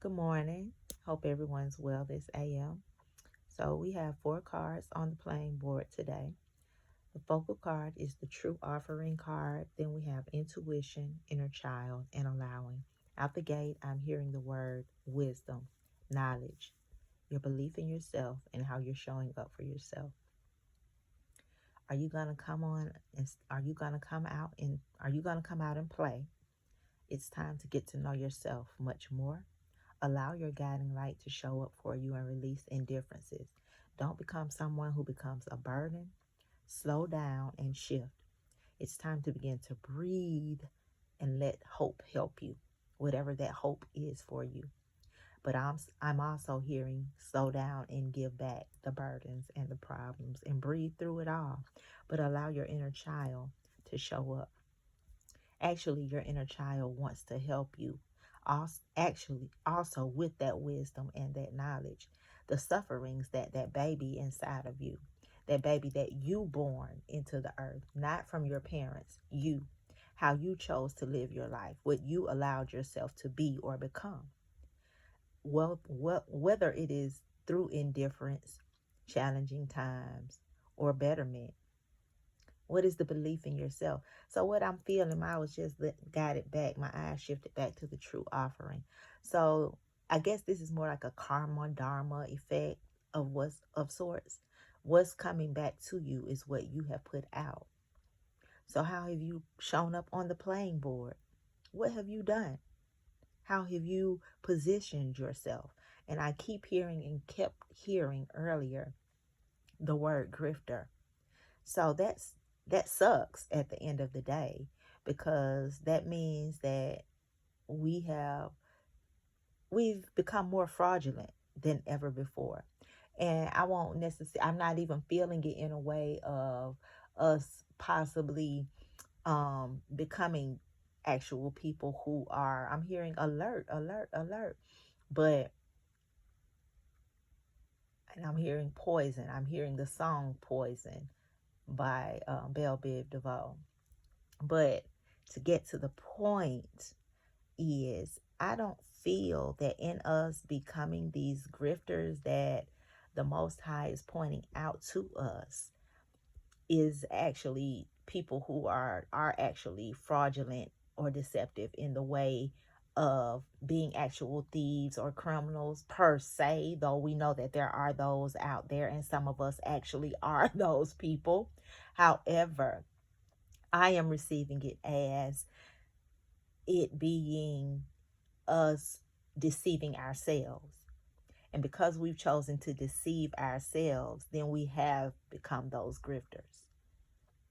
Good morning. Hope everyone's well this AM. So we have 4 cards on the playing board today. The focal card is the true offering card. Then we have intuition, inner child, and allowing. Out the gate, I'm hearing the word wisdom, knowledge, your belief in yourself, and how you're showing up for yourself. Are you gonna come on and are you gonna come out and play? It's time to get to know yourself much more. Allow your guiding light to show up for you and release indifferences. Don't become someone who becomes a burden. Slow down and shift. It's time to begin to breathe and let hope help you, whatever that hope is for you. But I'm also hearing slow down and give back the burdens and the problems and breathe through it all. But allow your inner child to show up. Actually, your inner child wants to help you. Also with that wisdom and that knowledge, the sufferings that baby inside of you, that baby that you born into the earth, not from your parents, you, how you chose to live your life, what you allowed yourself to be or become. Well, whether it is through indifference, challenging times, or betterment, what is the belief in yourself? So what I'm feeling, I was just guided back. My eyes shifted back to the true offering. So I guess this is more like a karma dharma effect of sorts. What's coming back to you is what you have put out. So how have you shown up on the playing board? What have you done? How have you positioned yourself? And I keep hearing and kept hearing earlier the word grifter. So that sucks at the end of the day, because that means that we've become more fraudulent than ever before. And I'm not even feeling it in a way of us possibly becoming actual people who are, I'm hearing alert, alert, alert. But and I'm hearing poison. I'm hearing the song Poison by Belle Biv DeVoe. But to get to the point is, I don't feel that in us becoming these grifters that the Most High is pointing out to us is actually people who are actually fraudulent or deceptive in the way of being actual thieves or criminals per se, though we know that there are those out there and some of us actually are those people. However, I am receiving it as it being us deceiving ourselves. And because we've chosen to deceive ourselves, then we have become those grifters.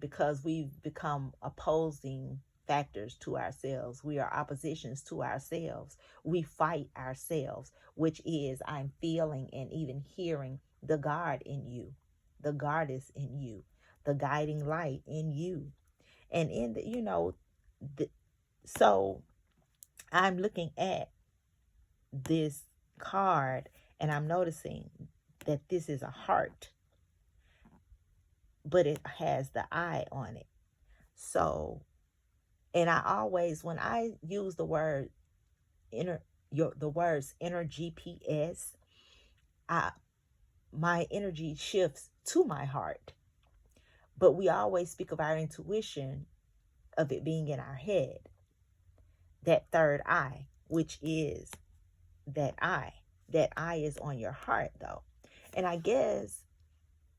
Because we've become opposing factors to ourselves. We are oppositions to ourselves. We fight ourselves, which is, I'm feeling and even hearing the God in you, the goddess in you, the guiding light in you. And in so I'm looking at this card and I'm noticing that this is a heart, but it has the eye on it. So, and I always, when I use the word the words inner GPS, my energy shifts to my heart. But we always speak of our intuition, of it being in our head, that third eye, which is that eye. That eye is on your heart, though. And I guess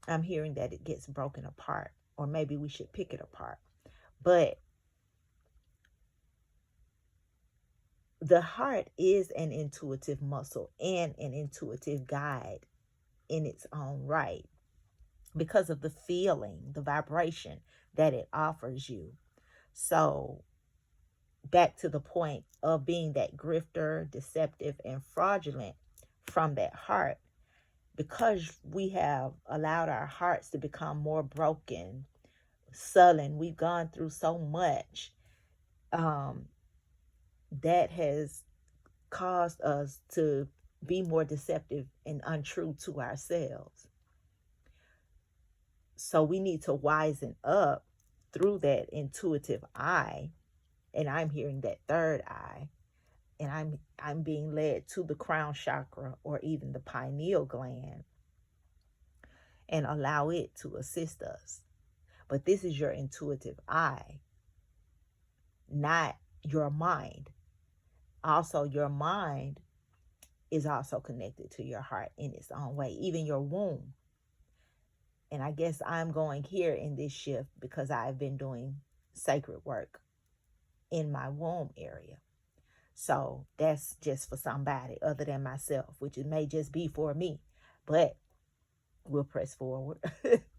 I'm hearing that it gets broken apart, or maybe we should pick it apart. But the heart is an intuitive muscle and an intuitive guide in its own right, because of the feeling, the vibration that it offers you. So back to the point of being that grifter, deceptive, and fraudulent from that heart, because we have allowed our hearts to become more broken, sullen, we've gone through so much that has caused us to be more deceptive and untrue to ourselves. So we need to wisen up through that intuitive eye, and I'm hearing that third eye, and I'm being led to the crown chakra or even the pineal gland and allow it to assist us. But this is your intuitive eye, not your mind. Also, your mind is also connected to your heart in its own way, even your womb. And I guess I'm going here in this shift because I've been doing sacred work in my womb area. So that's just for somebody other than myself, which it may just be for me. But we'll press forward.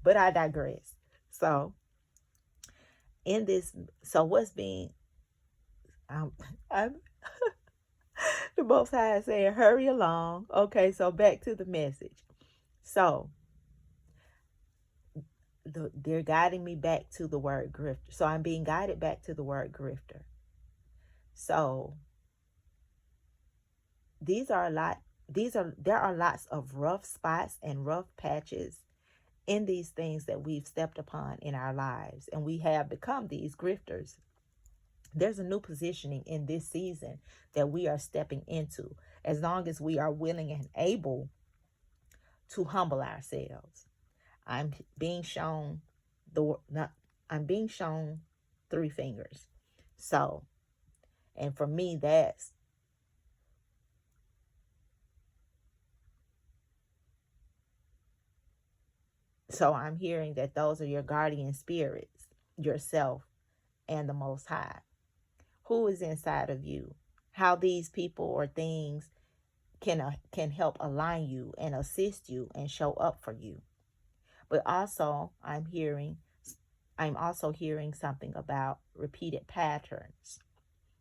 But I digress. So in this, so what's being, I'm the Most High is saying, hurry along. Okay, so back to the message. So they're guiding me back to the word grifter. So I'm being guided back to the word grifter. So there are lots of rough spots and rough patches in these things that we've stepped upon in our lives, and we have become these grifters. There's a new positioning in this season that we are stepping into, as long as we are willing and able to humble ourselves. I'm being shown I'm being shown 3 fingers. So, and for me, so I'm hearing that those are your guardian spirits, yourself, and the Most High. Who is inside of you? How these people or things can help align you and assist you and show up for you. But also, I'm also hearing something about repeated patterns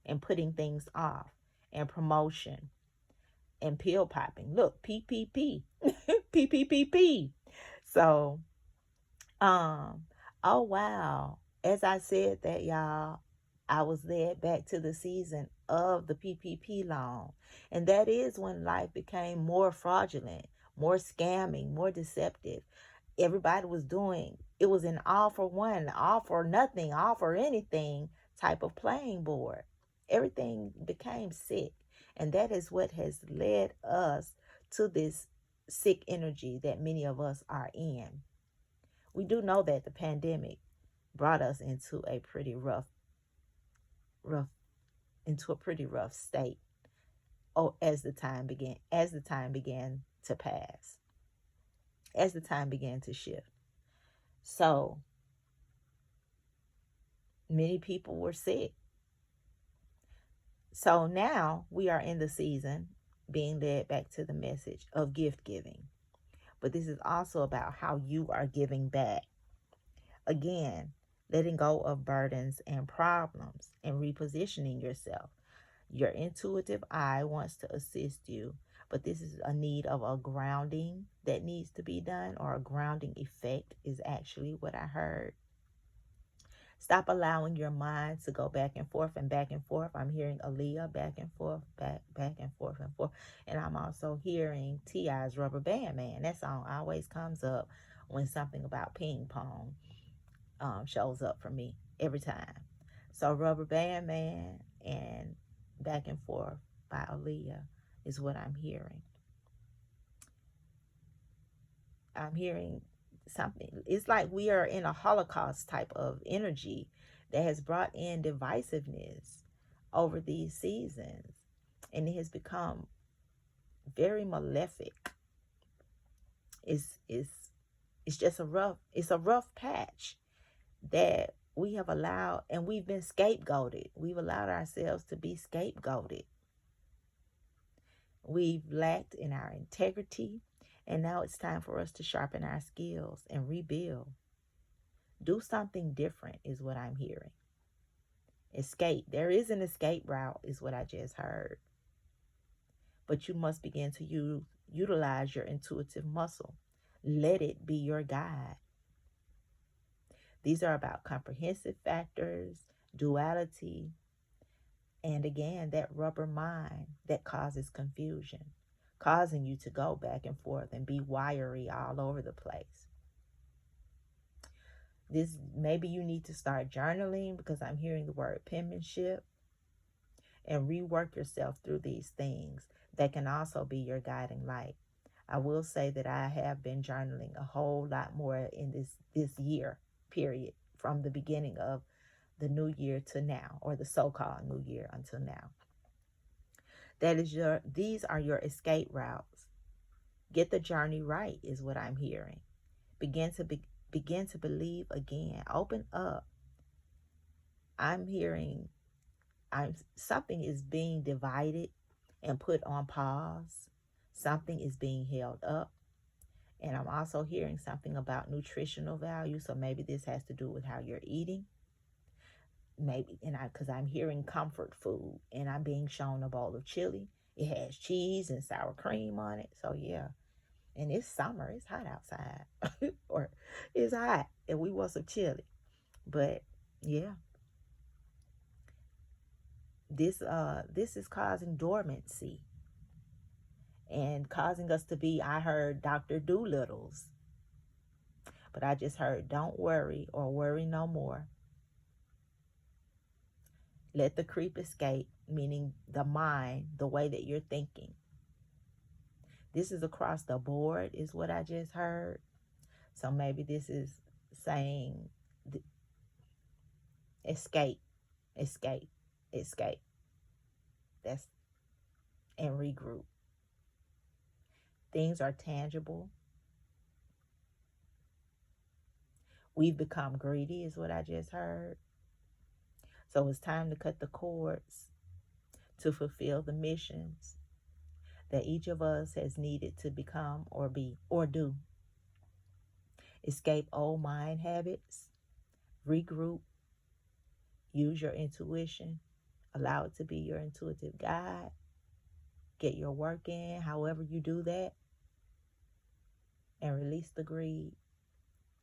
and putting things off and promotion and pill popping. Look, PPP, PPPP. So, oh wow. As I said that, y'all, I was led back to the season of the PPP loan. And that is when life became more fraudulent, more scamming, more deceptive. Everybody was doing, it was an all for one, all for nothing, all for anything type of playing board. Everything became sick. And that is what has led us to this sick energy that many of us are in. We do know that the pandemic brought us into a pretty rough state. Oh, as the time began to pass, as the time began to shift. So many people were sick. So now we are in the season being led back to the message of gift giving. But this is also about how you are giving back. Again, letting go of burdens and problems and repositioning yourself. Your intuitive eye wants to assist you, but this is a need of a grounding that needs to be done, or a grounding effect is actually what I heard. Stop allowing your mind to go back and forth and back and forth. I'm hearing Aaliyah back and forth, back and forth and forth. And I'm also hearing T.I.'s Rubber Band Man. That song always comes up when something about ping pong shows up for me every time. So Rubber Band Man and Back and Forth by Aaliyah is what I'm hearing. I'm hearing something. It's like we are in a Holocaust type of energy that has brought in divisiveness over these seasons, and it has become very malefic. It's just a rough patch that we have allowed, and we've been scapegoated. We've allowed ourselves to be scapegoated. We've lacked in our integrity, and now it's time for us to sharpen our skills and rebuild. Do something different is what I'm hearing. Escape. There is an escape route is what I just heard. But you must begin to utilize your intuitive muscle. Let it be your guide. These are about comprehensive factors, duality, and again, that rubber mind that causes confusion, causing you to go back and forth and be wiry all over the place. Maybe you need to start journaling, because I'm hearing the word penmanship. and rework yourself through these things that can also be your guiding light. I will say that I have been journaling a whole lot more in this year period, from the beginning of the new year to now, or the so-called new year until now. These are your escape routes. Get the journey right is what I'm hearing. Begin to believe again. Open up. I'm hearing something is being divided and put on pause. Something is being held up. And I'm also hearing something about nutritional value. So maybe this has to do with how you're eating. Maybe, because I'm hearing comfort food, and I'm being shown a bowl of chili. It has cheese and sour cream on it. So yeah. And it's summer. It's hot outside. Or it's hot. And we want some chili. But yeah. This is causing dormancy. And causing us to be, I heard Dr. Doolittle's. But I just heard, don't worry, or worry no more. Let the creep escape, meaning the mind, the way that you're thinking. This is across the board, is what I just heard. So maybe this is saying, escape, escape, escape. That's, and regroup. Things are tangible. We've become greedy, is what I just heard. So it's time to cut the cords to fulfill the missions that each of us has needed to become or be or do. Escape old mind habits, regroup, use your intuition, allow it to be your intuitive guide, get your work in, however you do that, and release the greed.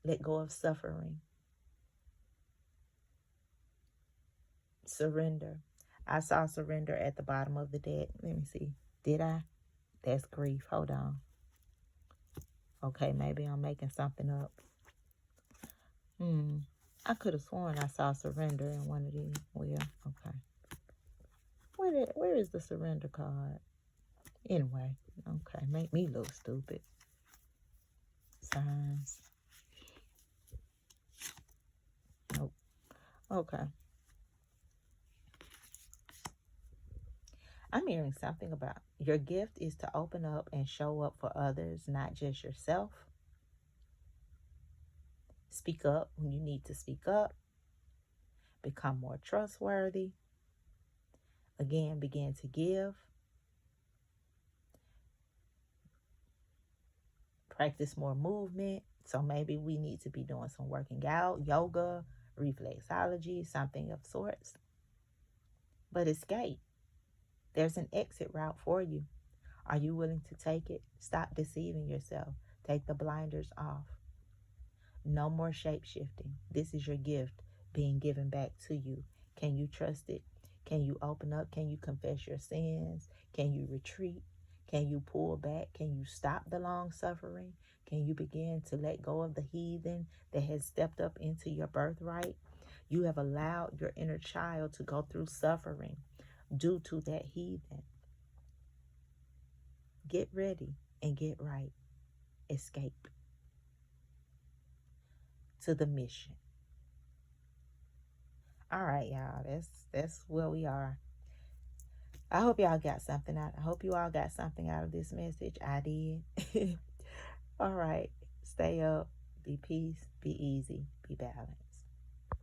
Let go of suffering. Surrender. I saw surrender at the bottom of the deck. Let me see. Did I? That's grief. Hold on. Okay, maybe I'm making something up. I could have sworn I saw surrender in one of these. Well, okay. Where is the surrender card? Anyway, okay. Make me look stupid. Signs. Nope. Okay. I'm hearing something about your gift is to open up and show up for others, not just yourself. Speak up when you need to speak up. Become more trustworthy. Again, begin to give. Practice more movement. So maybe we need to be doing some working out, yoga, reflexology, something of sorts. But escape. There's an exit route for you. Are you willing to take it? Stop deceiving yourself. Take the blinders off. No more shape-shifting. This is your gift being given back to you. Can you trust it? Can you open up? Can you confess your sins? Can you retreat? Can you pull back? Can you stop the long suffering? Can you begin to let go of the heathen that has stepped up into your birthright? You have allowed your inner child to go through suffering due to that heathen. Get ready and get right. Escape to the mission. All right, y'all. That's where we are. I hope y'all got something out. I hope you all got something out of this message. I did. All right. Stay up. Be peace. Be easy. Be balanced.